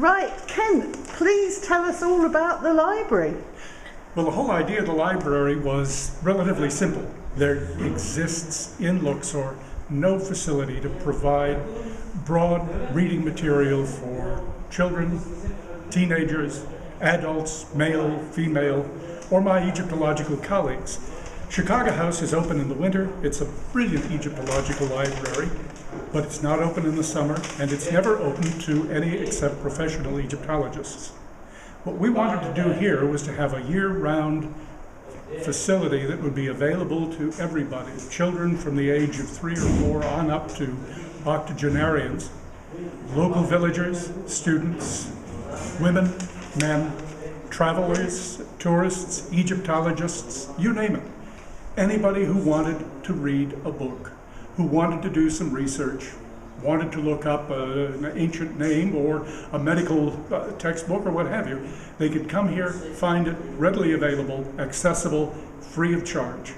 Right, Ken, please tell us all about the library. Well, the whole idea of the library was relatively simple. There exists in Luxor no facility to provide broad reading material for children, teenagers, adults, male, female, or my Egyptological colleagues. Chicago House is open in the winter. It's a brilliant Egyptological library, but it's not open in the summer, and it's never open to any except professional Egyptologists. What we wanted to do here was to have a year-round facility that would be available to everybody, children from the age of 3 or 4 on up to octogenarians, local villagers, students, women, men, travelers, tourists, Egyptologists, you name it. Anybody who wanted to read a book, who wanted to do some research, wanted to look up an ancient name or a medical textbook or what have you, they could come here, find it readily available, accessible, free of charge.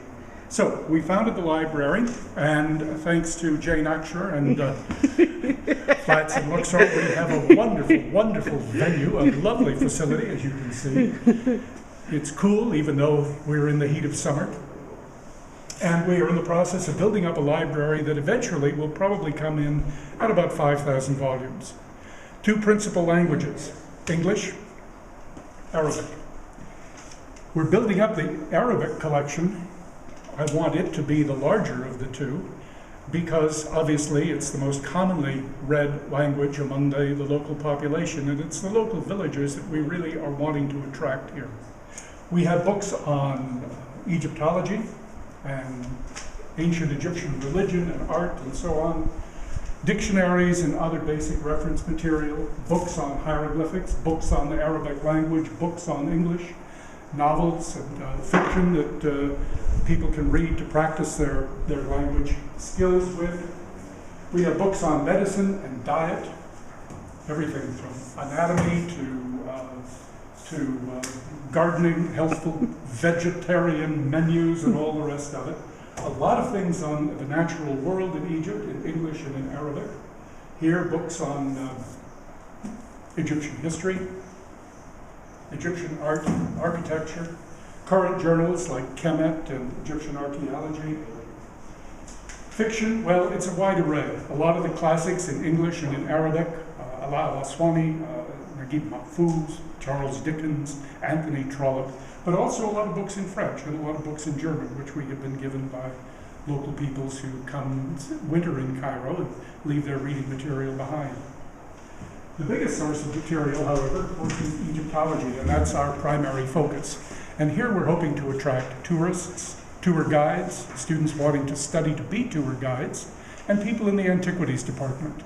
So we founded the library, and thanks to Jane Aksher and Flats in Luxor, we have a wonderful, wonderful venue, a lovely facility, as you can see. It's cool, even though we're in the heat of summer. And we are in the process of building up a library that eventually will probably come in at about 5,000 volumes. 2 principal languages, English, Arabic. We're building up the Arabic collection. I want it to be the larger of the 2 because obviously it's the most commonly read language among the local population, and it's the local villagers that we really are wanting to attract here. We have books on Egyptology and ancient Egyptian religion and art and so on, dictionaries and other basic reference material, books on hieroglyphics, books on the Arabic language, books on English, novels and fiction that people can read to practice their language skills with. We have books on medicine and diet, everything from anatomy to gardening, healthful vegetarian menus and all the rest of it. A lot of things on the natural world in Egypt in English and in Arabic. Here, books on Egyptian history, Egyptian art, architecture, current journals like Kemet and Egyptian archaeology. Fiction, well, it's a wide array. A lot of the classics in English and in Arabic, Ala al-Aswani, Naguib Mahfouz, Charles Dickens, Anthony Trollope, but also a lot of books in French and a lot of books in German, which we have been given by local peoples who come winter in Cairo and leave their reading material behind. The biggest source of material, however, of course, is Egyptology, and that's our primary focus. And here we're hoping to attract tourists, tour guides, students wanting to study to be tour guides, and people in the antiquities department,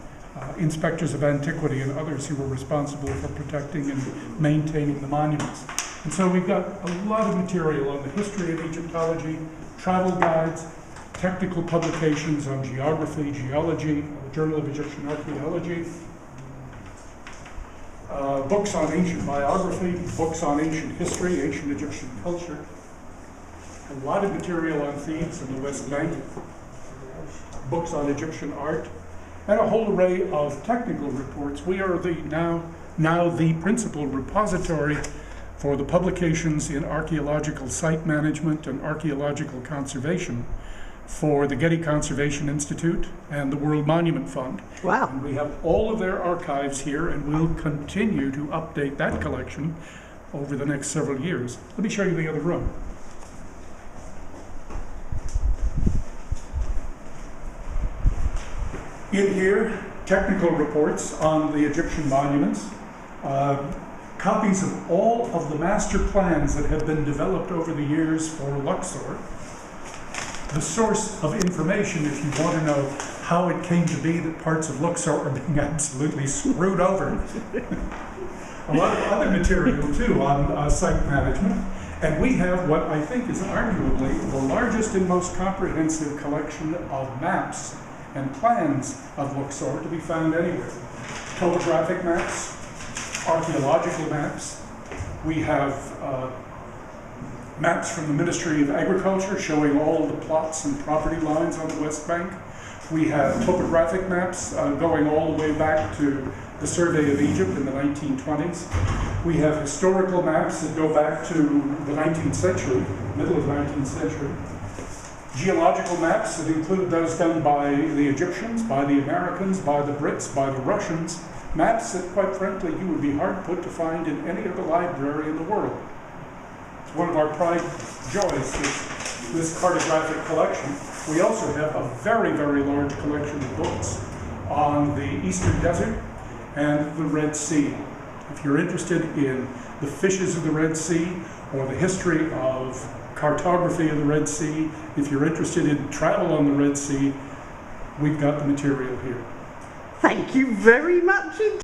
inspectors of antiquity and others who are responsible for protecting and maintaining the monuments. And so we've got a lot of material on the history of Egyptology, travel guides, technical publications on geography, geology, the Journal of Egyptian Archaeology, books on ancient biography, books on ancient history, ancient Egyptian culture, a lot of material on Thebes and the West Bank, books on Egyptian art, and a whole array of technical reports. We are now the principal repository for the publications in archaeological site management and archaeological conservation for the Getty Conservation Institute and the World Monument Fund. Wow. And we have all of their archives here, and we'll continue to update that collection over the next several years. Let me show you the other room. In here, technical reports on the Egyptian monuments, copies of all of the master plans that have been developed over the years for Luxor, the source of information if you want to know how it came to be that parts of Luxor are being absolutely screwed over. A lot of other material too on site management. And we have what I think is arguably the largest and most comprehensive collection of maps and plans of Luxor to be found anywhere. Topographic maps, archaeological maps. We have maps from the Ministry of Agriculture showing all the plots and property lines on the West Bank. We have topographic maps going all the way back to the survey of Egypt in the 1920s. We have historical maps that go back to the 19th century, middle of the 19th century. Geological maps that include those done by the Egyptians, by the Americans, by the Brits, by the Russians. Maps that, quite frankly, you would be hard put to find in any other library in the world. It's one of our pride joys, this cartographic collection. We also have a very, very large collection of books on the Eastern Desert and the Red Sea. If you're interested in the fishes of the Red Sea or the history of cartography of the Red Sea, if you're interested in travel on the Red Sea, we've got the material here. Thank you very much indeed.